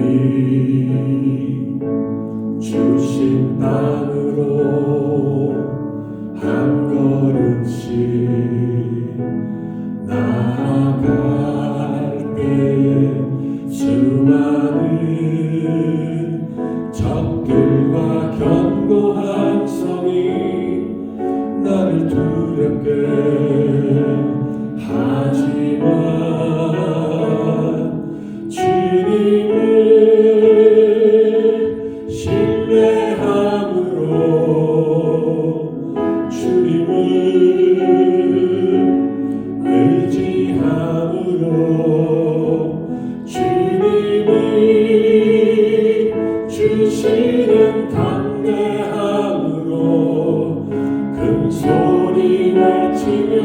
주님이 주신 땅으로 한 걸음씩 나아갈 때에 수많은 적들과 견고한 성이 나를 두렵게 하지만 주님을 신뢰함으로 주님을 의지함으로 주님이 주시는 담대함으로 큰 소리 외치며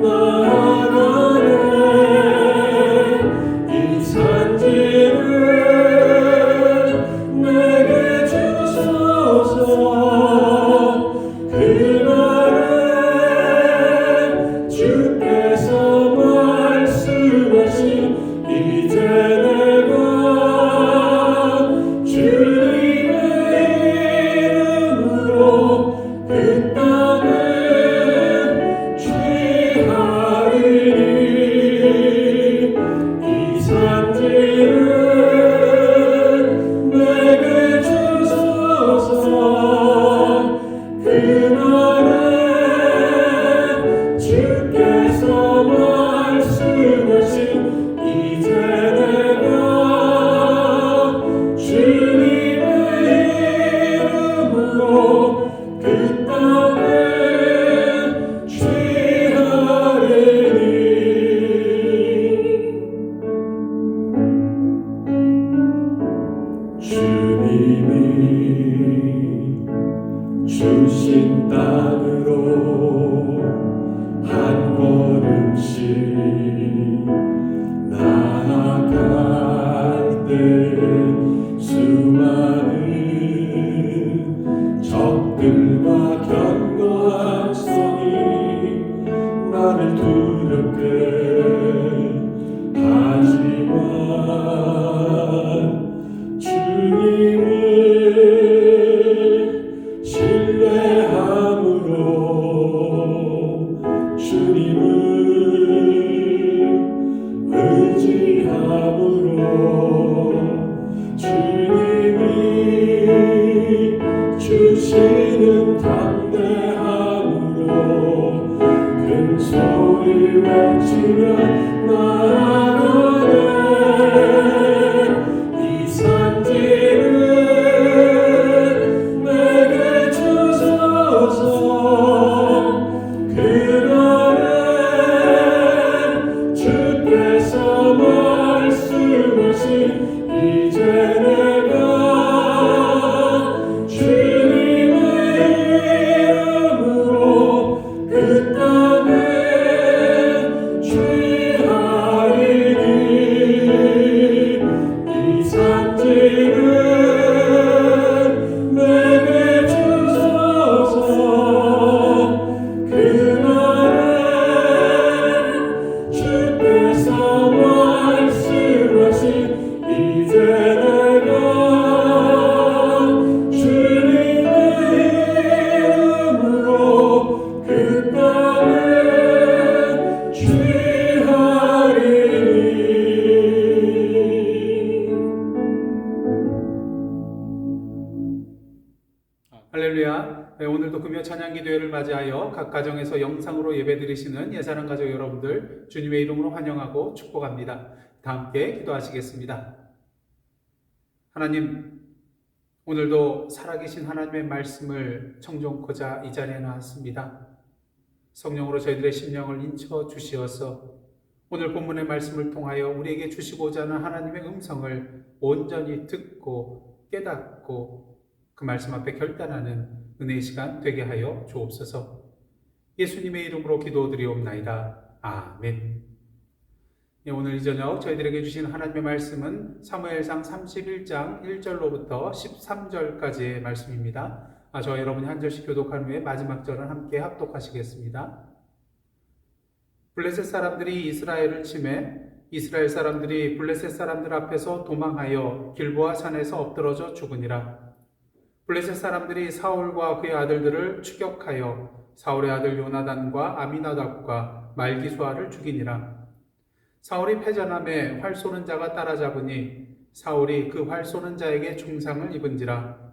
나아가네. 이 산지를 내게 주소서. 그날에 주께서 말씀하신 이제 내가 주님의 이름으로 그 땅을 취하리니 이 산지를 내게 주소서. 그날에 주께서 말씀하신 이제 내가 주님의 이름으로 그 땅을 취하리니. 주님이 주신 땅으로 한 걸음씩 나아갈 때 수많은 적들과 견고한 성이 나를 두렵게 하지만 주님을 신뢰함으로 주님을 의지함으로 주님이 주시는 담대함으로 큰 소리 외치며 나아가네. 이 산지를 내게 주소서. 그날에 주께서 말씀하신 이제 내가 주님의 이름으로 그 땅을 취하리니 이 산지를 내게 주소서. 그날에 주께서 말씀하신 이제 내가 주님의 이름으로 그 땅을 취하리니. 할렐루야. 네, 오늘도 금요 찬양기도회를 맞이하여 각 가정에서 영상으로 예배드리시는 예사랑 가족 여러분들 주님의 이름으로 환영하고 축복합니다. 다 함께 기도하시겠습니다. 하나님, 오늘도 살아계신 하나님의 말씀을 청종코자 이 자리에 나왔습니다. 성령으로 저희들의 심령을 인쳐 주시어서 오늘 본문의 말씀을 통하여 우리에게 주시고자 하는 하나님의 음성을 온전히 듣고 깨닫고 그 말씀 앞에 결단하는 은혜의 시간 되게 하여 주옵소서. 예수님의 이름으로 기도드리옵나이다. 아멘. 네, 오늘 이 저녁 저희들에게 주신 하나님의 말씀은 사무엘상 31장 1절로부터 13절까지의 말씀입니다. 저와 여러분이 한 절씩 교독한 후에 마지막 절은 함께 합독하시겠습니다. 블레셋 사람들이 이스라엘을 치매 이스라엘 사람들이 블레셋 사람들 앞에서 도망하여 길보아 산에서 엎드러져 죽으니라. 블레셋 사람들이 사울과 그의 아들들을 추격하여 사울의 아들 요나단과 아미나답과 말기수아를 죽이니라. 사울이 패전함에 활 쏘는 자가 따라잡으니 사울이 그 활 쏘는 자에게 중상을 입은지라.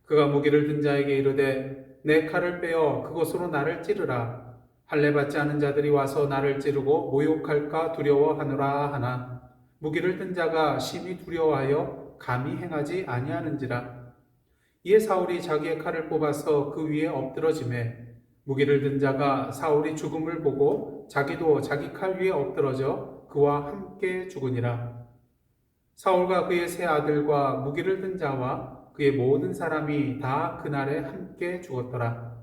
그가 무기를 든 자에게 이르되 내 칼을 빼어 그것으로 나를 찌르라. 할례 받지 않은 자들이 와서 나를 찌르고 모욕할까 두려워하노라 하나 무기를 든 자가 심히 두려워하여 감히 행하지 아니하는지라. 이에 사울이 자기의 칼을 뽑아서 그 위에 엎드러지매 무기를 든 자가 사울이 죽음을 보고 자기도 자기 칼 위에 엎드러져 그와 함께 죽으니라. 사울과 그의 세 아들과 무기를 든 자와 그의 모든 사람이 다 그날에 함께 죽었더라.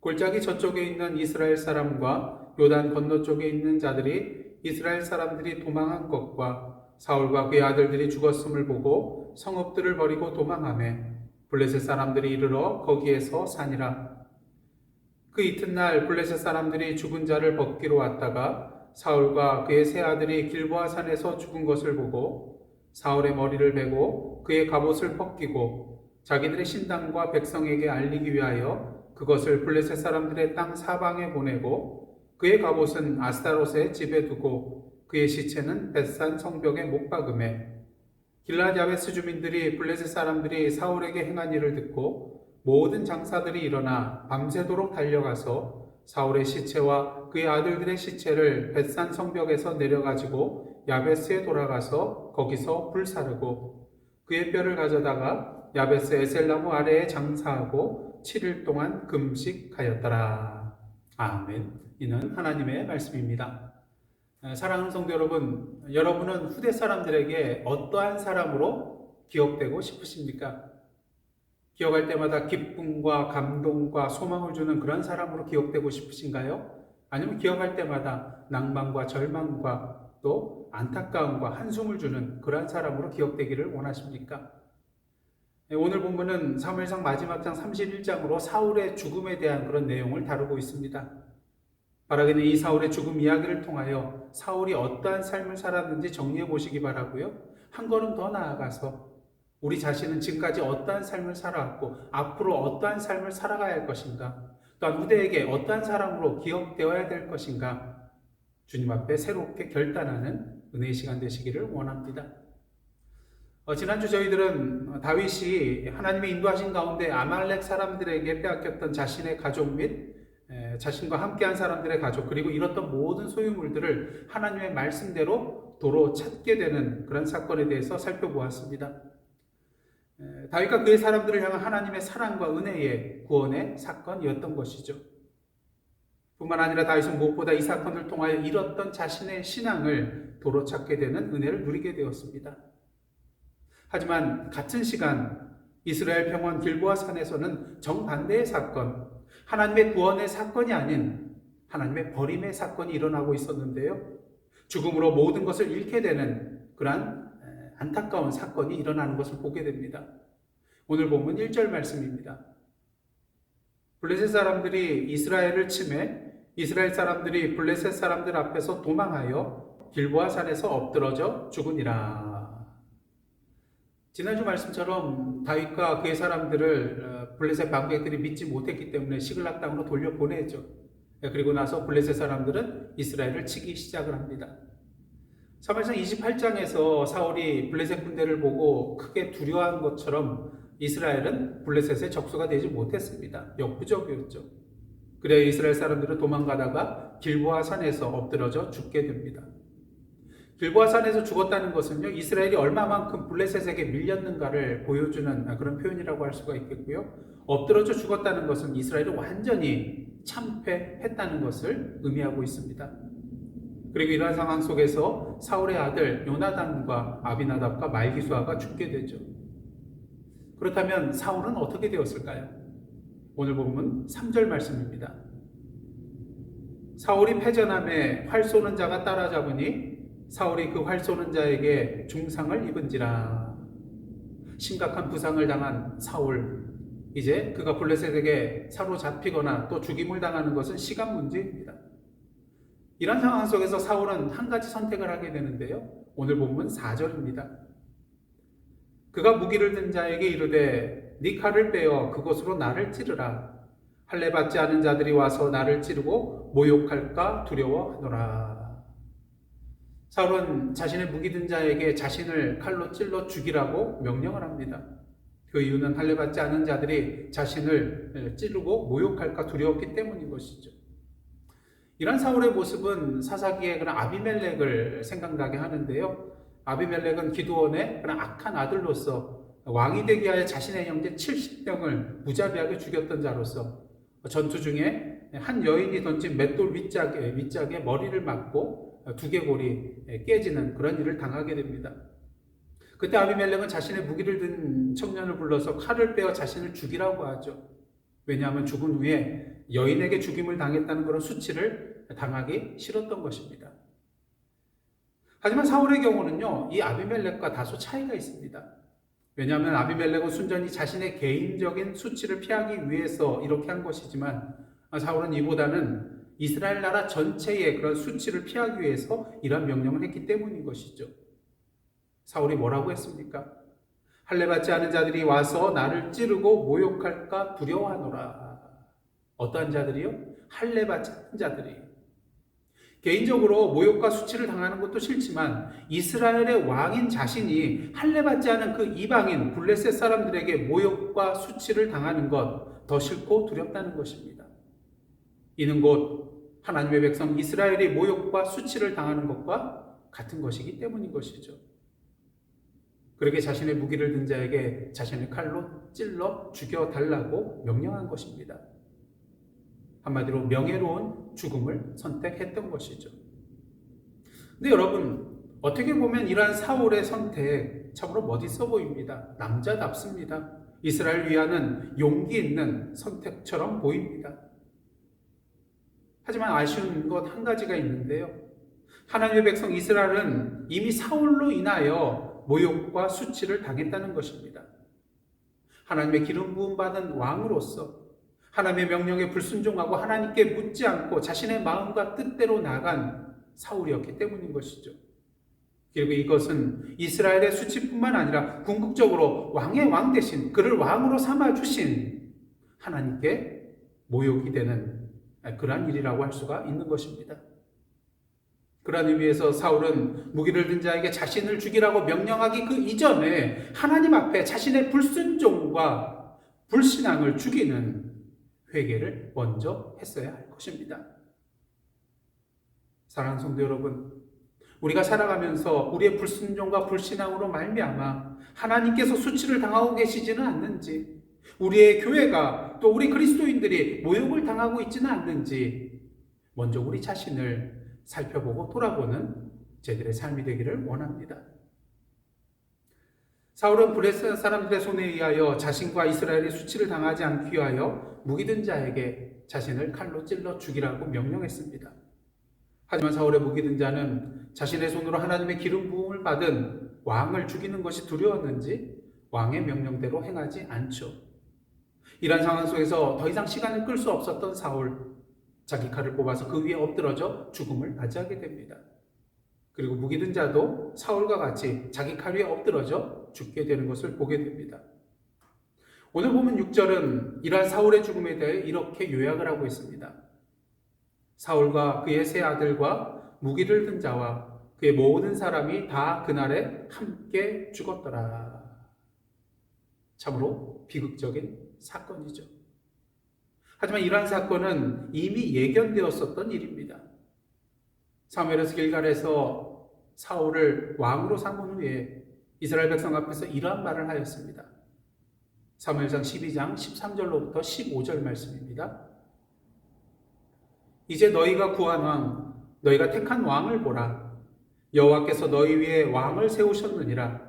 골짜기 저쪽에 있는 이스라엘 사람과 요단 건너쪽에 있는 자들이 이스라엘 사람들이 도망한 것과 사울과 그의 아들들이 죽었음을 보고 성읍들을 버리고 도망하매 블레셋 사람들이 이르러 거기에서 사니라. 그 이튿날 블레셋 사람들이 죽은 자를 벗기로 왔다가 사울과 그의 세 아들이 길보아 산에서 죽은 것을 보고 사울의 머리를 베고 그의 갑옷을 벗기고 자기들의 신당과 백성에게 알리기 위하여 그것을 블레셋 사람들의 땅 사방에 보내고 그의 갑옷은 아스타롯의 집에 두고 그의 시체는 벳산 성벽에 못 박음에 길라앗 야베스 주민들이 블레셋 사람들이 사울에게 행한 일을 듣고 모든 장사들이 일어나 밤새도록 달려가서 사울의 시체와 그의 아들들의 시체를 벳산 성벽에서 내려가지고 야베스에 돌아가서 거기서 불사르고 그의 뼈를 가져다가 야베스 에셀나무 아래에 장사하고 7일 동안 금식하였더라. 아멘. 이는 하나님의 말씀입니다. 사랑하는 성도 여러분, 여러분은 후대 사람들에게 어떠한 사람으로 기억되고 싶으십니까? 기억할 때마다 기쁨과 감동과 소망을 주는 그런 사람으로 기억되고 싶으신가요? 아니면 기억할 때마다 낭만과 절망과 또 안타까움과 한숨을 주는 그런 사람으로 기억되기를 원하십니까? 오늘 본문은 사무엘상 마지막 장 31장으로 사울의 죽음에 대한 그런 내용을 다루고 있습니다. 바라기는 이 사울의 죽음 이야기를 통하여 사울이 어떠한 삶을 살았는지 정리해 보시기 바라고요. 한 걸음 더 나아가서 우리 자신은 지금까지 어떠한 삶을 살아왔고 앞으로 어떠한 삶을 살아가야 할 것인가, 또한 후대에게 어떠한 사람으로 기억되어야 될 것인가 주님 앞에 새롭게 결단하는 은혜의 시간 되시기를 원합니다. 지난주 저희들은 다윗이 하나님의 인도하신 가운데 아말렉 사람들에게 빼앗겼던 자신의 가족 및 자신과 함께한 사람들의 가족 그리고 잃었던 모든 소유물들을 하나님의 말씀대로 도로 찾게 되는 그런 사건에 대해서 살펴보았습니다. 다윗과 그의 사람들을 향한 하나님의 사랑과 은혜의 구원의 사건이었던 것이죠. 뿐만 아니라 다윗은 무엇보다 이 사건을 통하여 잃었던 자신의 신앙을 도로 찾게 되는 은혜를 누리게 되었습니다. 하지만 같은 시간 이스라엘 평원 길보아 산에서는 정반대의 사건, 하나님의 구원의 사건이 아닌 하나님의 버림의 사건이 일어나고 있었는데요. 죽음으로 모든 것을 잃게 되는 그러한 안타까운 사건이 일어나는 것을 보게 됩니다. 오늘 본문 1절 말씀입니다. 블레셋 사람들이 이스라엘을 치매 이스라엘 사람들이 블레셋 사람들 앞에서 도망하여 길보아 산에서 엎드러져 죽으니라. 지난주 말씀처럼 다윗과 그의 사람들을 블레셋 방백들이 믿지 못했기 때문에 시글락 땅으로 돌려보내죠. 그리고 나서 블레셋 사람들은 이스라엘을 치기 시작을 합니다. 사무엘상 28장에서 사울이 블레셋 군대를 보고 크게 두려워한 것처럼 이스라엘은 블레셋의 적수가 되지 못했습니다. 역부족이었죠. 그래야 이스라엘 사람들은 도망가다가 길보아 산에서 엎드러져 죽게 됩니다. 길보아 산에서 죽었다는 것은요, 이스라엘이 얼마만큼 블레셋에게 밀렸는가를 보여주는 그런 표현이라고 할 수가 있겠고요. 엎드러져 죽었다는 것은 이스라엘이 완전히 참패했다는 것을 의미하고 있습니다. 그리고 이러한 상황 속에서 사울의 아들 요나단과 아비나답과 말기수아가 죽게 되죠. 그렇다면 사울은 어떻게 되었을까요? 오늘 본문 3절 말씀입니다. 사울이 패전함에 활 쏘는 자가 따라잡으니 사울이 그 활 쏘는 자에게 중상을 입은지라. 심각한 부상을 당한 사울, 이제 그가 블레셋에게 사로잡히거나 또 죽임을 당하는 것은 시간 문제입니다. 이런 상황 속에서 사울은 한 가지 선택을 하게 되는데요. 오늘 본문 4절입니다. 그가 무기를 든 자에게 이르되 네 칼을 빼어 그것으로 나를 찌르라. 할례 받지 않은 자들이 와서 나를 찌르고 모욕할까 두려워하노라. 사울은 자신의 무기 든 자에게 자신을 칼로 찔러 죽이라고 명령을 합니다. 그 이유는 할례 받지 않은 자들이 자신을 찌르고 모욕할까 두려웠기 때문인 것이죠. 이런 사울의 모습은 사사기의 그런 아비멜렉을 생각나게 하는데요. 아비멜렉은 기드온의 그런 악한 아들로서 왕이 되기 위하여 자신의 형제 70명을 무자비하게 죽였던 자로서 전투 중에 한 여인이 던진 맷돌 윗짝에 머리를 맞고 두개골이 깨지는 그런 일을 당하게 됩니다. 그때 아비멜렉은 자신의 무기를 든 청년을 불러서 칼을 빼어 자신을 죽이라고 하죠. 왜냐하면 죽은 후에 여인에게 죽임을 당했다는 그런 수치를 당하기 싫었던 것입니다. 하지만 사울의 경우는요, 이 아비멜렉과 다소 차이가 있습니다. 왜냐하면 아비멜렉은 순전히 자신의 개인적인 수치를 피하기 위해서 이렇게 한 것이지만 사울은 이보다는 이스라엘 나라 전체의 그런 수치를 피하기 위해서 이런 명령을 했기 때문인 것이죠. 사울이 뭐라고 했습니까? 할례 받지 않은 자들이 와서 나를 찌르고 모욕할까 두려워하노라. 어떠한 자들이요? 할례 받지 않은 자들이. 개인적으로 모욕과 수치를 당하는 것도 싫지만 이스라엘의 왕인 자신이 할례 받지 않은 그 이방인 블레셋 사람들에게 모욕과 수치를 당하는 것 더 싫고 두렵다는 것입니다. 이는 곧 하나님의 백성 이스라엘이 모욕과 수치를 당하는 것과 같은 것이기 때문인 것이죠. 그렇게 자신의 무기를 든 자에게 자신의 칼로 찔러 죽여달라고 명령한 것입니다. 한마디로 명예로운 죽음을 선택했던 것이죠. 근데 여러분, 어떻게 보면 이러한 사울의 선택 참으로 멋있어 보입니다. 남자답습니다. 이스라엘 위하는 용기 있는 선택처럼 보입니다. 하지만 아쉬운 것 한 가지가 있는데요. 하나님의 백성 이스라엘은 이미 사울로 인하여 모욕과 수치를 당했다는 것입니다. 하나님의 기름 부음 받은 왕으로서 하나님의 명령에 불순종하고 하나님께 묻지 않고 자신의 마음과 뜻대로 나간 사울이었기 때문인 것이죠. 그리고 이것은 이스라엘의 수치뿐만 아니라 궁극적으로 왕의 왕 대신 그를 왕으로 삼아주신 하나님께 모욕이 되는 그러한 일이라고 할 수가 있는 것입니다. 그러한 의미에서 사울은 무기를 든 자에게 자신을 죽이라고 명령하기 그 이전에 하나님 앞에 자신의 불순종과 불신앙을 죽이는 회개를 먼저 했어야 할 것입니다. 사랑하는 성도 여러분, 우리가 살아가면서 우리의 불순종과 불신앙으로 말미암아 하나님께서 수치를 당하고 계시지는 않는지, 우리의 교회가 또 우리 그리스도인들이 모욕을 당하고 있지는 않는지 먼저 우리 자신을 살펴보고 돌아보는 저희들의 삶이 되기를 원합니다. 사울은 블레셋 사람들의 손에 의하여 자신과 이스라엘이 수치를 당하지 않기 위하여 무기든 자에게 자신을 칼로 찔러 죽이라고 명령했습니다. 하지만 사울의 무기든 자는 자신의 손으로 하나님의 기름 부음을 받은 왕을 죽이는 것이 두려웠는지 왕의 명령대로 행하지 않죠. 이런 상황 속에서 더 이상 시간을 끌 수 없었던 사울, 자기 칼을 뽑아서 그 위에 엎드러져 죽음을 맞이하게 됩니다. 그리고 무기든 자도 사울과 같이 자기 칼 위에 엎드러져 죽게 되는 것을 보게 됩니다. 오늘 보면 6절은 이러한 사울의 죽음에 대해 이렇게 요약을 하고 있습니다. 사울과 그의 세 아들과 무기를 든 자와 그의 모든 사람이 다 그날에 함께 죽었더라. 참으로 비극적인 사건이죠. 하지만 이러한 사건은 이미 예견되었었던 일입니다. 사무엘에서 길갈에서 사울을 왕으로 삼은 후에 이스라엘 백성 앞에서 이러한 말을 하였습니다. 사무엘상 12장 13절로부터 15절 말씀입니다. 이제 너희가 구한 왕, 너희가 택한 왕을 보라. 여호와께서 너희 위에 왕을 세우셨느니라.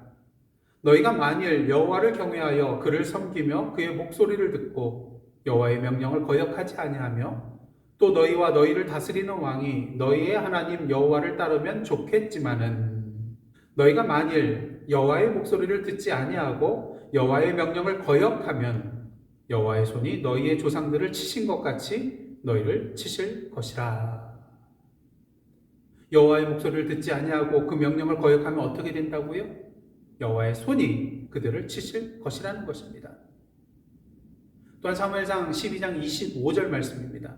너희가 만일 여호와를 경외하여 그를 섬기며 그의 목소리를 듣고 여호와의 명령을 거역하지 아니하며 또 너희와 너희를 다스리는 왕이 너희의 하나님 여호와를 따르면 좋겠지만은 너희가 만일 여호와의 목소리를 듣지 아니하고 여호와의 명령을 거역하면 여호와의 손이 너희의 조상들을 치신 것 같이 너희를 치실 것이라. 여호와의 목소리를 듣지 아니하고 그 명령을 거역하면 어떻게 된다고요? 여호와의 손이 그들을 치실 것이라는 것입니다. 또한 사무엘상 12장 25절 말씀입니다.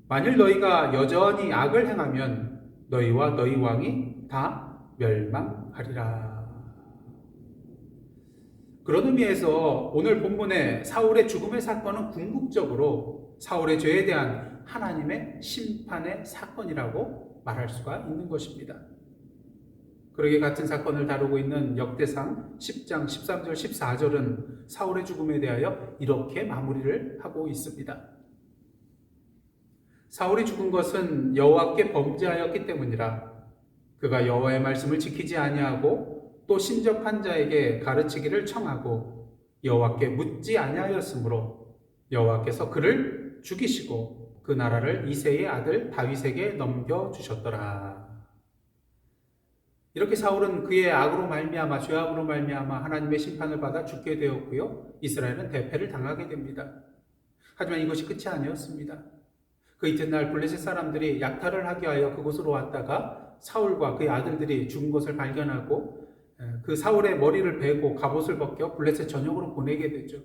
만일 너희가 여전히 악을 행하면 너희와 너희 왕이 다 멸망하리라. 그런 의미에서 오늘 본문의 사울의 죽음의 사건은 궁극적으로 사울의 죄에 대한 하나님의 심판의 사건이라고 말할 수가 있는 것입니다. 그러기에 같은 사건을 다루고 있는 역대상 10장 13절 14절은 사울의 죽음에 대하여 이렇게 마무리를 하고 있습니다. 사울이 죽은 것은 여호와께 범죄하였기 때문이라. 그가 여호와의 말씀을 지키지 아니하고 또 신접한 자에게 가르치기를 청하고 여호와께 묻지 아니하였으므로 여호와께서 그를 죽이시고 그 나라를 이새의 아들 다윗에게 넘겨주셨더라. 이렇게 사울은 그의 악으로 말미암아 죄악으로 말미암아 하나님의 심판을 받아 죽게 되었고요. 이스라엘은 대패를 당하게 됩니다. 하지만 이것이 끝이 아니었습니다. 그 이튿날 블레셋 사람들이 약탈을 하게 하여 그곳으로 왔다가 사울과 그의 아들들이 죽은 것을 발견하고 그 사울의 머리를 베고 갑옷을 벗겨 블레셋 전역으로 보내게 되죠.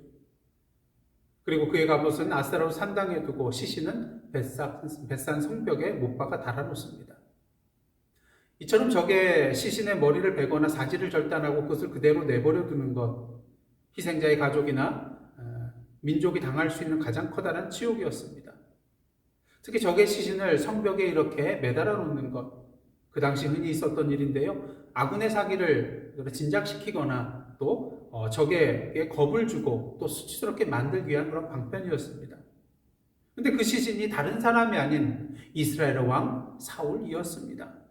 그리고 그의 갑옷은 아스타롯 산당에 두고 시신은 벳산 성벽에 못 박아 달아놓습니다. 이처럼 적의 시신의 머리를 베거나 사지를 절단하고 그것을 그대로 내버려 두는 것, 희생자의 가족이나 민족이 당할 수 있는 가장 커다란 치욕이었습니다. 특히 적의 시신을 성벽에 이렇게 매달아 놓는 것, 그 당시 흔히 있었던 일인데요. 아군의 사기를 진작시키거나 또 적에게 겁을 주고 또 수치스럽게 만들기 위한 그런 방편이었습니다. 그런데 그 시신이 다른 사람이 아닌 이스라엘의 왕 사울이었습니다.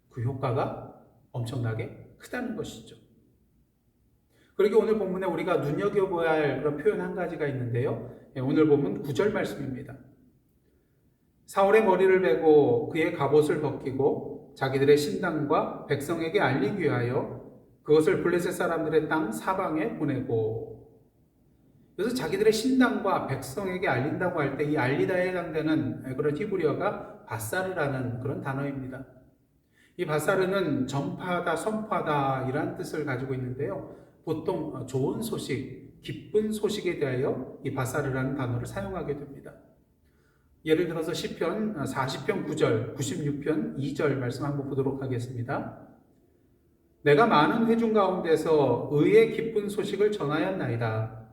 그 효과가 엄청나게 크다는 것이죠. 그러게 오늘 본문에 우리가 눈여겨봐야 할 그런 표현 한 가지가 있는데요. 오늘 본문 9절 말씀입니다. 사울의 머리를 베고 그의 갑옷을 벗기고 자기들의 신당과 백성에게 알리기 위하여 그것을 블레셋 사람들의 땅 사방에 보내고. 그래서 자기들의 신당과 백성에게 알린다고 할 때 이 알리다에 해당되는 그런 히브리어가 바사르라는 그런 단어입니다. 이 바사르는 전파하다, 선포하다 이란 뜻을 가지고 있는데요. 보통 좋은 소식, 기쁜 소식에 대하여 이 바사르라는 단어를 사용하게 됩니다. 예를 들어서 시편 40편 9절, 96편 2절 말씀 한번 보도록 하겠습니다. 내가 많은 회중 가운데서 의의 기쁜 소식을 전하였나이다.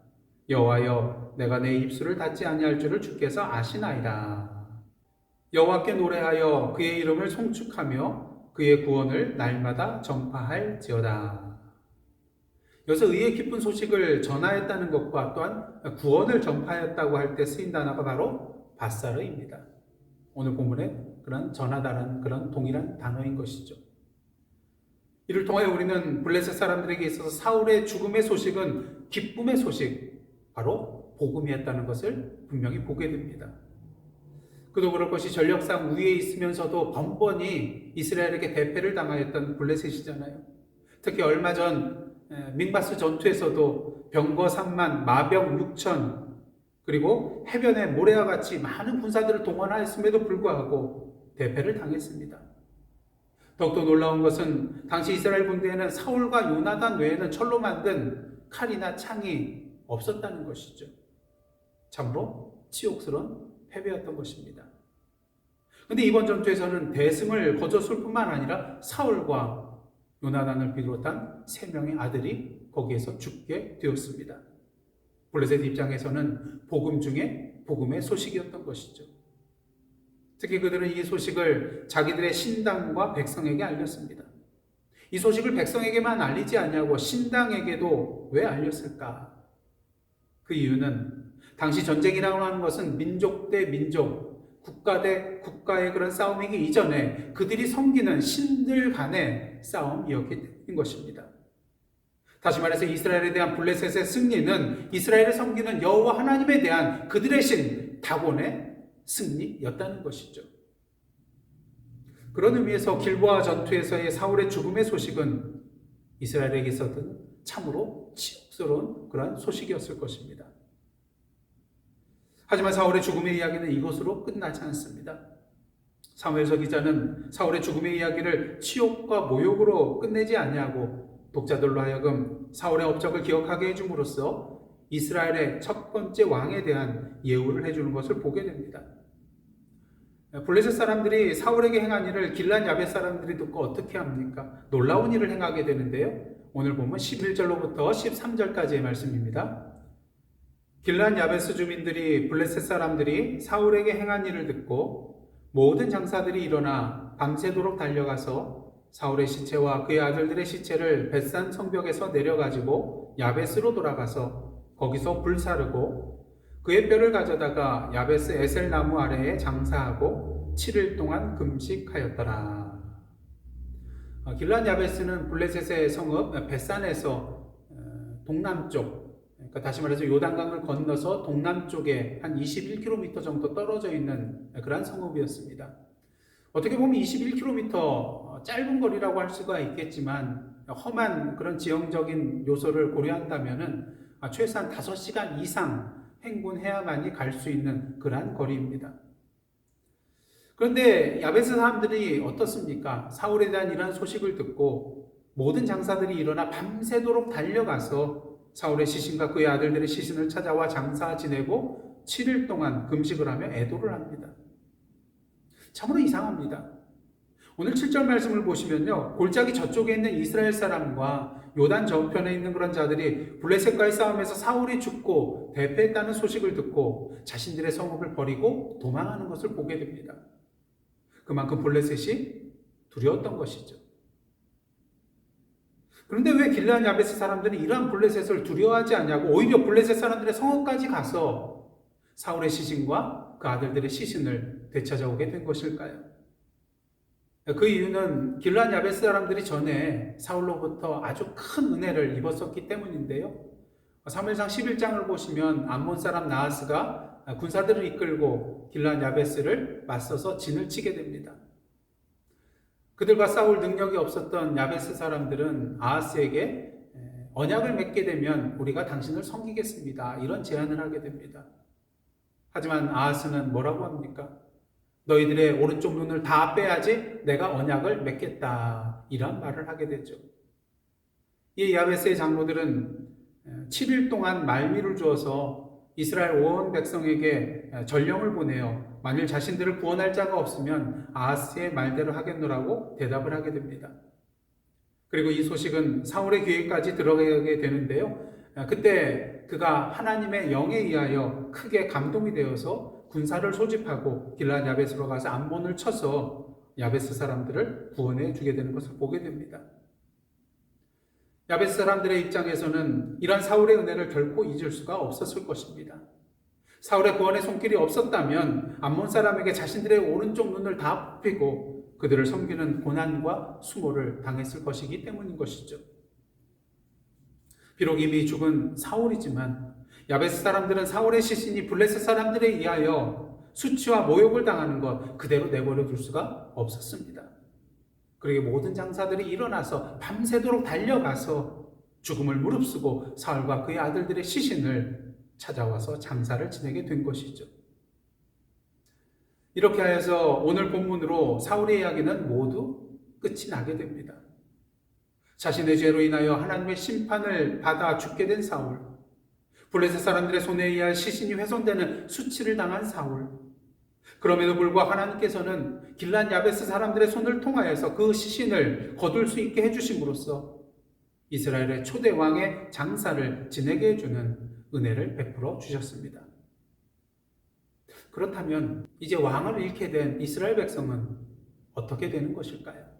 여호와여, 내가 내 입술을 닫지 아니할 줄을 주께서 아시나이다. 여호와께 노래하여 그의 이름을 송축하며 그의 구원을 날마다 전파할지어다. 여기서 의의 기쁜 소식을 전하였다는 것과 또한 구원을 전파했다고 할 때 쓰인 단어가 바로 바사르입니다. 오늘 본문에 그런 전하다는 그런 동일한 단어인 것이죠. 이를 통하여 우리는 블레셋 사람들에게 있어서 사울의 죽음의 소식은 기쁨의 소식, 바로 복음이었다는 것을 분명히 보게 됩니다. 그도 그럴 것이 전력상 우위에 있으면서도 번번이 이스라엘에게 대패를 당하였던 블레셋이잖아요. 특히 얼마 전 믹마스 전투에서도 병거 3만, 마병 6천, 그리고 해변에 모래와 같이 많은 군사들을 동원하였음에도 불구하고 대패를 당했습니다. 더욱더 놀라운 것은 당시 이스라엘 군대에는 사울과 요나단 외에는 철로 만든 칼이나 창이 없었다는 것이죠. 참으로 치욕스러운 패배였던 것입니다. 그런데 이번 전투에서는 대승을 거저술 뿐만 아니라 사울과 요나단을 비롯한 3명의 아들이 거기에서 죽게 되었습니다. 블레셋 입장에서는 복음 중에 복음의 소식이었던 것이죠. 특히 그들은 이 소식을 자기들의 신당과 백성에게 알렸습니다. 이 소식을 백성에게만 알리지 않냐고 신당에게도 왜 알렸을까? 그 이유는 당시 전쟁이라고 하는 것은 민족 대 민족, 국가 대 국가의 그런 싸움이기 이전에 그들이 섬기는 신들 간의 싸움이었기 때문인 것입니다. 다시 말해서 이스라엘에 대한 블레셋의 승리는 이스라엘을 섬기는 여호와 하나님에 대한 그들의 신 다곤의 승리였다는 것이죠. 그런 의미에서 길보아 전투에서의 사울의 죽음의 소식은 이스라엘에게서는 참으로 치욕스러운 그러한 소식이었을 것입니다. 하지만 사울의 죽음의 이야기는 이것으로 끝나지 않습니다. 사무엘서 기자는 사울의 죽음의 이야기를 치욕과 모욕으로 끝내지 아니하고 독자들로 하여금 사울의 업적을 기억하게 해줌으로써 이스라엘의 첫 번째 왕에 대한 예우를 해주는 것을 보게 됩니다. 블레셋 사람들이 사울에게 행한 일을 길란 야벳 사람들이 듣고 어떻게 합니까? 놀라운 일을 행하게 되는데요. 오늘 보면 11절로부터 13절까지의 말씀입니다. 길란 야베스 주민들이 블레셋 사람들이 사울에게 행한 일을 듣고 모든 장사들이 일어나 밤새도록 달려가서 사울의 시체와 그의 아들들의 시체를 벳산 성벽에서 내려가지고 야베스로 돌아가서 거기서 불사르고 그의 뼈를 가져다가 야베스 에셀 나무 아래에 장사하고 7일 동안 금식하였더라. 길란 야베스는 블레셋의 성읍 벳산에서 동남쪽, 그러니까 다시 말해서 요단강을 건너서 동남쪽에 한 21km 정도 떨어져 있는 그러한 성읍이었습니다. 어떻게 보면 21km 짧은 거리라고 할 수가 있겠지만 험한 그런 지형적인 요소를 고려한다면은 최소한 5시간 이상 행군해야만이 갈 수 있는 그러한 거리입니다. 그런데 야베스 사람들이 어떻습니까? 사울에 대한 이러한 소식을 듣고 모든 장사들이 일어나 밤새도록 달려가서 사울의 시신과 그의 아들들의 시신을 찾아와 장사 지내고 7일 동안 금식을 하며 애도를 합니다. 참으로 이상합니다. 오늘 7절 말씀을 보시면요, 골짜기 저쪽에 있는 이스라엘 사람과 요단 저편에 있는 그런 자들이 블레셋과의 싸움에서 사울이 죽고 대패했다는 소식을 듣고 자신들의 성읍을 버리고 도망하는 것을 보게 됩니다. 그만큼 블레셋이 두려웠던 것이죠. 그런데 왜 길르앗 야베스 사람들은 이러한 블레셋을 두려워하지 않냐고 오히려 블레셋 사람들의 성읍까지 가서 사울의 시신과 그 아들들의 시신을 되찾아오게 된 것일까요? 그 이유는 길르앗 야베스 사람들이 전에 사울로부터 아주 큰 은혜를 입었었기 때문인데요. 사무엘상 11장을 보시면 암몬 사람 나하스가 군사들을 이끌고 길르앗 야베스를 맞서서 진을 치게 됩니다. 그들과 싸울 능력이 없었던 야베스 사람들은 아하스에게 언약을 맺게 되면 우리가 당신을 섬기겠습니다. 이런 제안을 하게 됩니다. 하지만 아하스는 뭐라고 합니까? 너희들의 오른쪽 눈을 다 빼야지 내가 언약을 맺겠다. 이런 말을 하게 되죠. 이 야베스의 장로들은 7일 동안 말미를 주어서 이스라엘 온 백성에게 전령을 보내어 만일 자신들을 구원할 자가 없으면 아하스의 말대로 하겠노라고 대답을 하게 됩니다. 그리고 이 소식은 사울의 귀에까지 들어가게 되는데요. 그때 그가 하나님의 영에 의하여 크게 감동이 되어서 군사를 소집하고 길르앗 야베스로 가서 암몬을 쳐서 야베스 사람들을 구원해 주게 되는 것을 보게 됩니다. 야베스 사람들의 입장에서는 이러한 사울의 은혜를 결코 잊을 수가 없었을 것입니다. 사울의 구원의 손길이 없었다면 암몬 사람에게 자신들의 오른쪽 눈을 다 뽑히고 그들을 섬기는 고난과 수모를 당했을 것이기 때문인 것이죠. 비록 이미 죽은 사울이지만 야베스 사람들은 사울의 시신이 블레셋 사람들에 의하여 수치와 모욕을 당하는 것 그대로 내버려 둘 수가 없었습니다. 그리고 모든 장사들이 일어나서 밤새도록 달려가서 죽음을 무릅쓰고 사울과 그의 아들들의 시신을 찾아와서 장사를 지내게 된 것이죠. 이렇게 하여서 오늘 본문으로 사울의 이야기는 모두 끝이 나게 됩니다. 자신의 죄로 인하여 하나님의 심판을 받아 죽게 된 사울, 블레셋 사람들의 손에 의해 시신이 훼손되는 수치를 당한 사울, 그럼에도 불구하고 하나님께서는 길르앗 야베스 사람들의 손을 통하여서 그 시신을 거둘 수 있게 해주심으로써 이스라엘의 초대 왕의 장사를 지내게 해주는 은혜를 베풀어 주셨습니다. 그렇다면 이제 왕을 잃게 된 이스라엘 백성은 어떻게 되는 것일까요?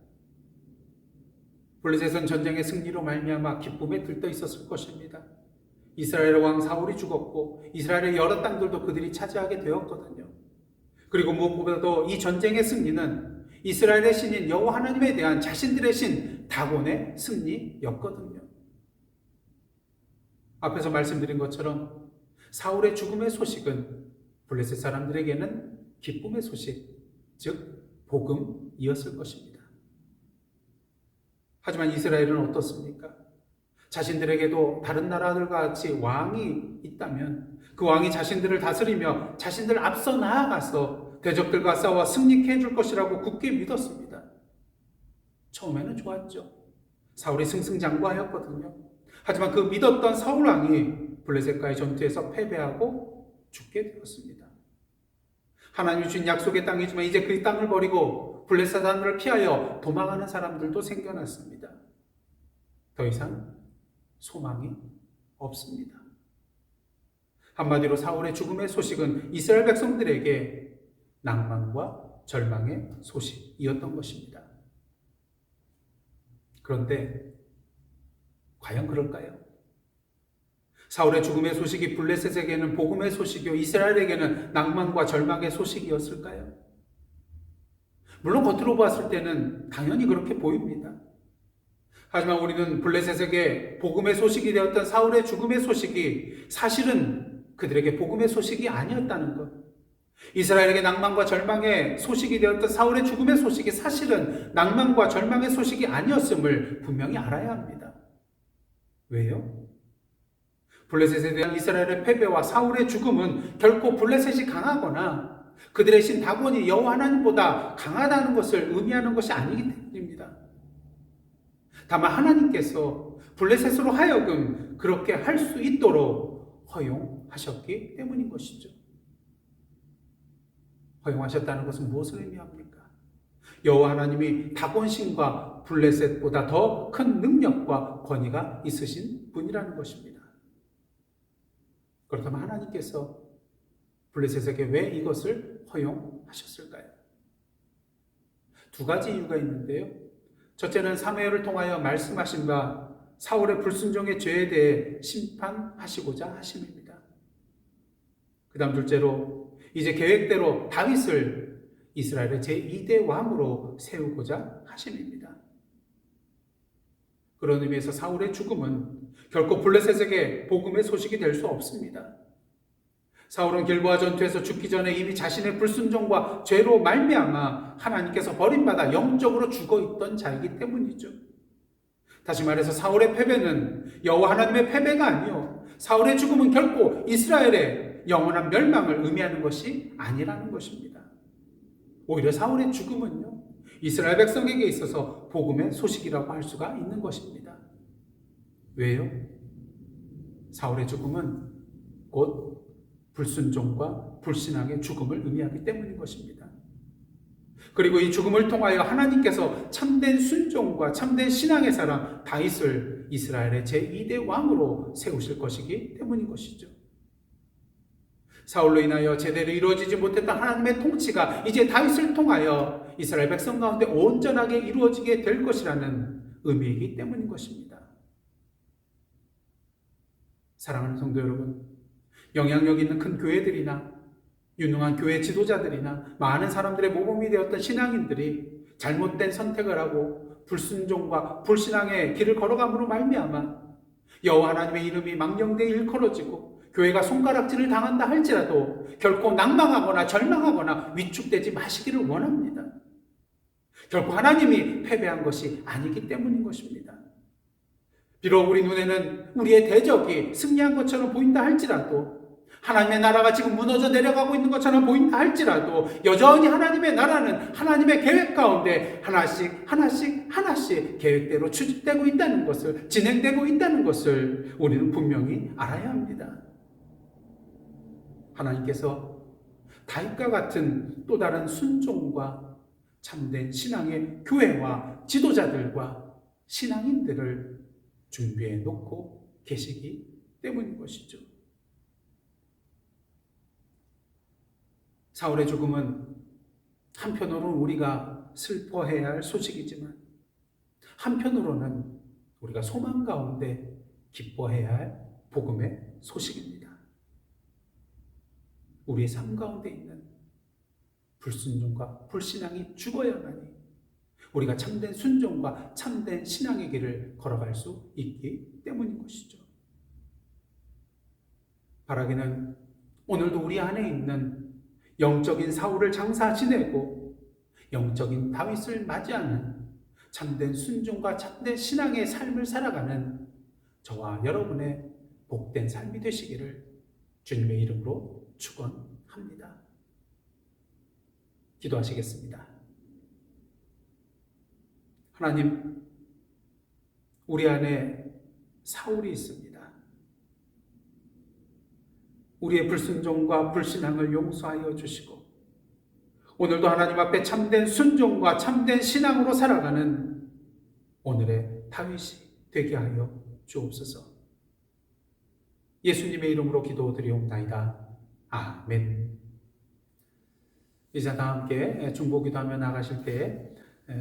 블레셋은 전쟁의 승리로 말미암아 기쁨에 들떠 있었을 것입니다. 이스라엘 왕 사울이 죽었고 이스라엘의 여러 땅들도 그들이 차지하게 되었거든요. 그리고 무엇보다도 이 전쟁의 승리는 이스라엘의 신인 여호와 하나님에 대한 자신들의 신 다곤의 승리였거든요. 앞에서 말씀드린 것처럼 사울의 죽음의 소식은 블레셋 사람들에게는 기쁨의 소식, 즉 복음이었을 것입니다. 하지만 이스라엘은 어떻습니까? 자신들에게도 다른 나라들과 같이 왕이 있다면 그 왕이 자신들을 다스리며 자신들 앞서 나아가서 대적들과 싸워 승리케 해줄 것이라고 굳게 믿었습니다. 처음에는 좋았죠. 사울이 승승장구하였거든요. 하지만 그 믿었던 사울 왕이 블레셋과의 전투에서 패배하고 죽게 되었습니다. 하나님이 주신 약속의 땅이지만 이제 그 땅을 버리고 블레셋 하늘을 피하여 도망하는 사람들도 생겨났습니다. 더 이상 소망이 없습니다. 한마디로 사울의 죽음의 소식은 이스라엘 백성들에게 낭만과 절망의 소식이었던 것입니다. 그런데 과연 그럴까요? 사울의 죽음의 소식이 블레셋에게는 복음의 소식이요 이스라엘에게는 낭만과 절망의 소식이었을까요? 물론 겉으로 봤을 때는 당연히 그렇게 보입니다. 하지만 우리는 블레셋에게 복음의 소식이 되었던 사울의 죽음의 소식이 사실은 그들에게 복음의 소식이 아니었다는 것, 이스라엘에게 낭만과 절망의 소식이 되었던 사울의 죽음의 소식이 사실은 낭만과 절망의 소식이 아니었음을 분명히 알아야 합니다. 왜요? 블레셋에 대한 이스라엘의 패배와 사울의 죽음은 결코 블레셋이 강하거나 그들의 신 다곤이 여호와 하나님보다 강하다는 것을 의미하는 것이 아니기 때문입니다. 다만 하나님께서 블레셋으로 하여금 그렇게 할 수 있도록 허용하셨기 때문인 것이죠. 허용하셨다는 것은 무엇을 의미합니까? 여호와 하나님이 다곤 신과 블레셋보다 더 큰 능력과 권위가 있으신 분이라는 것입니다. 그렇다면 하나님께서 블레셋에게 왜 이것을 허용하셨을까요? 두 가지 이유가 있는데요. 첫째는 사무엘을 통하여 말씀하신 바 사울의 불순종의 죄에 대해 심판하시고자 하심입니다. 그 다음 둘째로 이제 계획대로 다윗을 이스라엘의 제2대 왕으로 세우고자 하심입니다. 그런 의미에서 사울의 죽음은 결코 블레셋에게 복음의 소식이 될 수 없습니다. 사울은 길보아 전투에서 죽기 전에 이미 자신의 불순종과 죄로 말미암아 하나님께서 버림받아 영적으로 죽어있던 자이기 때문이죠. 다시 말해서 사울의 패배는 여호와 하나님의 패배가 아니요 사울의 죽음은 결코 이스라엘의 영원한 멸망을 의미하는 것이 아니라는 것입니다. 오히려 사울의 죽음은요 이스라엘 백성에게 있어서 복음의 소식이라고 할 수가 있는 것입니다. 왜요? 사울의 죽음은 곧 불순종과 불신앙의 죽음을 의미하기 때문인 것입니다. 그리고 이 죽음을 통하여 하나님께서 참된 순종과 참된 신앙의 사람 다윗을 이스라엘의 제2대 왕으로 세우실 것이기 때문인 것이죠. 사울로 인하여 제대로 이루어지지 못했던 하나님의 통치가 이제 다윗을 통하여 이스라엘 백성 가운데 온전하게 이루어지게 될 것이라는 의미이기 때문인 것입니다. 사랑하는 성도 여러분, 영향력 있는 큰 교회들이나 유능한 교회 지도자들이나 많은 사람들의 모범이 되었던 신앙인들이 잘못된 선택을 하고 불순종과 불신앙의 길을 걸어감으로 말미암아 여호와 하나님의 이름이 망령되이 일컬어지고 교회가 손가락질을 당한다 할지라도 결코 낭망하거나 절망하거나 위축되지 마시기를 원합니다. 결코 하나님이 패배한 것이 아니기 때문인 것입니다. 비록 우리 눈에는 우리의 대적이 승리한 것처럼 보인다 할지라도 하나님의 나라가 지금 무너져 내려가고 있는 것처럼 보인다 할지라도 여전히 하나님의 나라는 하나님의 계획 가운데 하나씩 계획대로 추진되고 있다는 것을, 진행되고 있다는 것을 우리는 분명히 알아야 합니다. 하나님께서 다윗과 같은 또 다른 순종과 참된 신앙의 교회와 지도자들과 신앙인들을 준비해 놓고 계시기 때문인 것이죠. 사울의 죽음은 한편으로는 우리가 슬퍼해야 할 소식이지만 한편으로는 우리가 소망 가운데 기뻐해야 할 복음의 소식입니다. 우리의 삶 가운데 있는 불순종과 불신앙이 죽어야만이 우리가 참된 순종과 참된 신앙의 길을 걸어갈 수 있기 때문인 것이죠. 바라기는 오늘도 우리 안에 있는 영적인 사울을 장사 지내고 영적인 다윗을 맞이하는 참된 순종과 참된 신앙의 삶을 살아가는 저와 여러분의 복된 삶이 되시기를 주님의 이름으로 축원합니다. 기도하시겠습니다. 하나님, 우리 안에 사울이 있습니다. 우리의 불순종과 불신앙을 용서하여 주시고 오늘도 하나님 앞에 참된 순종과 참된 신앙으로 살아가는 오늘의 다윗이 되게 하여 주옵소서. 예수님의 이름으로 기도드리옵나이다. 아멘. 이제 다 함께 중보기도하며 나가실 때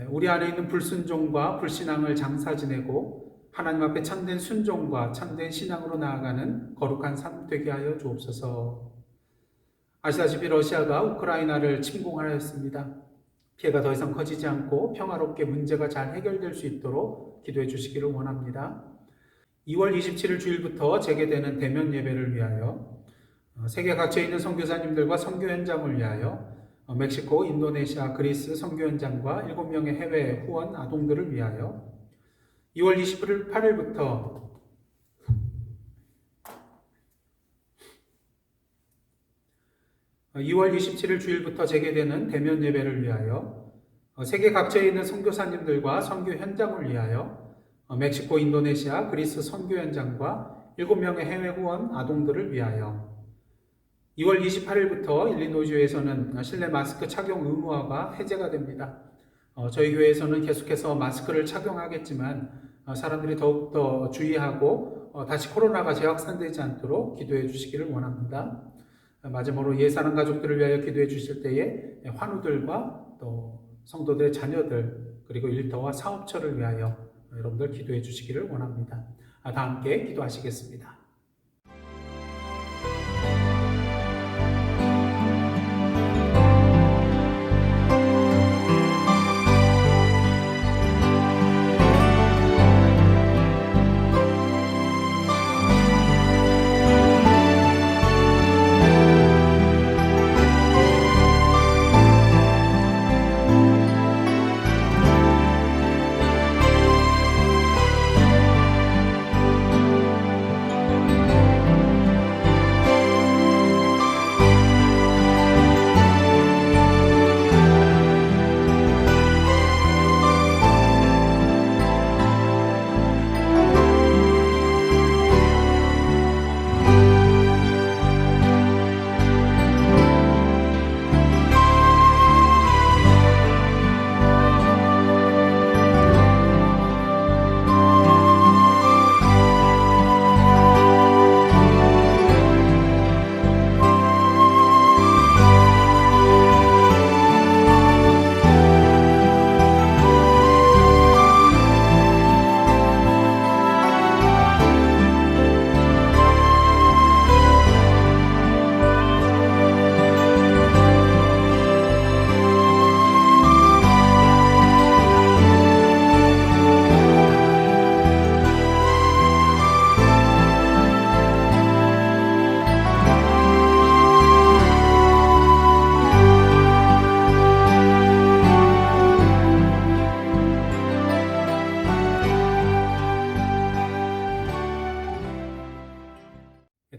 우리 안에 있는 불순종과 불신앙을 장사 지내고 하나님 앞에 참된 순종과 참된 신앙으로 나아가는 거룩한 삶 되게 하여 주옵소서. 아시다시피 러시아가 우크라이나를 침공하였습니다. 피해가 더 이상 커지지 않고 평화롭게 문제가 잘 해결될 수 있도록 기도해 주시기를 원합니다. 2월 27일 주일부터 재개되는 대면 예배를 위하여 세계 각지에 있는 선교사님들과 선교 현장을 위하여 멕시코, 인도네시아, 그리스 선교 현장과 7명의 해외 후원 아동들을 위하여 2월 28일부터 2월 27일 주일부터 재개되는 대면 예배를 위하여 세계 각지에 있는 선교사님들과 선교 현장을 위하여 멕시코, 인도네시아, 그리스 선교 현장과 7명의 해외 후원 아동들을 위하여 2월 28일부터 일리노이주에서는 실내 마스크 착용 의무화가 해제가 됩니다. 저희 교회에서는 계속해서 마스크를 착용하겠지만 사람들이 더욱더 주의하고 다시 코로나가 재확산되지 않도록 기도해 주시기를 원합니다. 마지막으로 예사랑 가족들을 위하여 기도해 주실 때에 환우들과 또 성도들의 자녀들 그리고 일터와 사업처를 위하여 여러분들 기도해 주시기를 원합니다. 다 함께 기도하시겠습니다.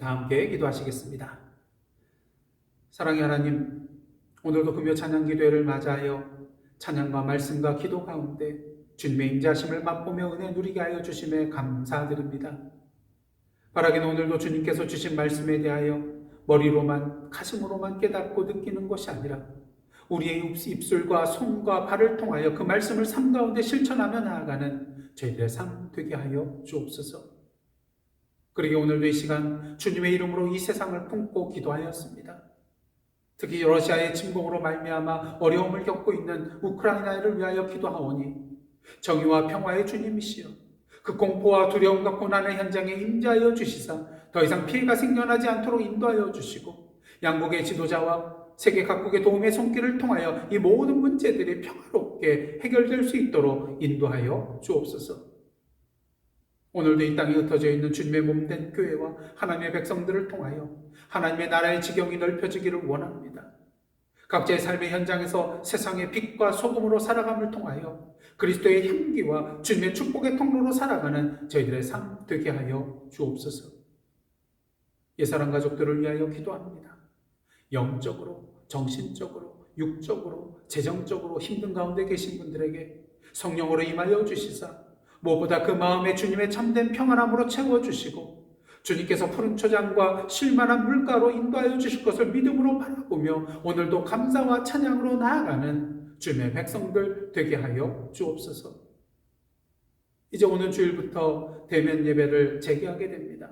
다 함께 기도하시겠습니다. 사랑의 하나님, 오늘도 금요 찬양 기도회를 맞이하여 찬양과 말씀과 기도 가운데 주님의 임재하심을 맛보며 은혜 누리게 하여 주심에 감사드립니다. 바라기는 오늘도 주님께서 주신 말씀에 대하여 머리로만 가슴으로만 깨닫고 느끼는 것이 아니라 우리의 입술과 손과 발을 통하여 그 말씀을 삶 가운데 실천하며 나아가는 저희들의 삶 되게 하여 주옵소서. 그러기에 오늘도 이 시간 주님의 이름으로 이 세상을 품고 기도하였습니다. 특히 러시아의 침공으로 말미암아 어려움을 겪고 있는 우크라이나를 위하여 기도하오니 정의와 평화의 주님이시여 그 공포와 두려움과 고난의 현장에 임재하여 주시사 더 이상 피해가 생겨나지 않도록 인도하여 주시고 양국의 지도자와 세계 각국의 도움의 손길을 통하여 이 모든 문제들이 평화롭게 해결될 수 있도록 인도하여 주옵소서. 오늘도 이 땅에 흩어져 있는 주님의 몸된 교회와 하나님의 백성들을 통하여 하나님의 나라의 지경이 넓혀지기를 원합니다. 각자의 삶의 현장에서 세상의 빛과 소금으로 살아감을 통하여 그리스도의 향기와 주님의 축복의 통로로 살아가는 저희들의 삶 되게 하여 주옵소서. 예사랑 가족들을 위하여 기도합니다. 영적으로, 정신적으로, 육적으로, 재정적으로 힘든 가운데 계신 분들에게 성령으로 임하여 주시사 무엇보다 그 마음에 주님의 참된 평안함으로 채워주시고 주님께서 푸른 초장과 쉴만한 물가로 인도하여 주실 것을 믿음으로 바라보며 오늘도 감사와 찬양으로 나아가는 주님의 백성들 되게 하여 주옵소서. 이제 오늘 주일부터 대면 예배를 재개하게 됩니다.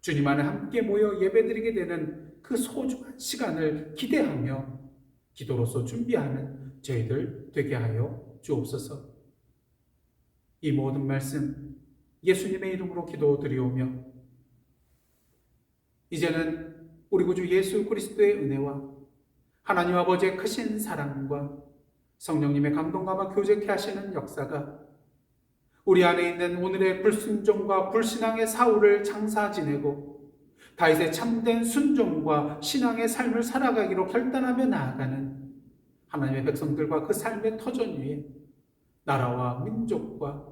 주님 안에 함께 모여 예배드리게 되는 그 소중한 시간을 기대하며 기도로서 준비하는 저희들 되게 하여 주옵소서. 이 모든 말씀 예수님의 이름으로 기도드리오며 이제는 우리 구주 예수 그리스도의 은혜와 하나님 아버지의 크신 사랑과 성령님의 감동감화 교제케 하시는 역사가 우리 안에 있는 오늘의 불순종과 불신앙의 사울을 장사 지내고 다윗의 참된 순종과 신앙의 삶을 살아가기로 결단하며 나아가는 하나님의 백성들과 그 삶의 터전 위에 나라와 민족과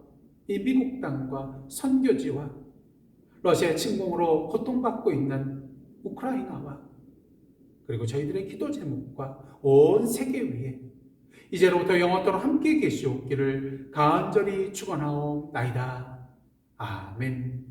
이 미국 땅과 선교지와 러시아의 침공으로 고통받고 있는 우크라이나와 그리고 저희들의 기도 제목과 온 세계 위에 이제로부터 영원토록 함께 계시옵기를 간절히 축원하옵나이다. 아멘.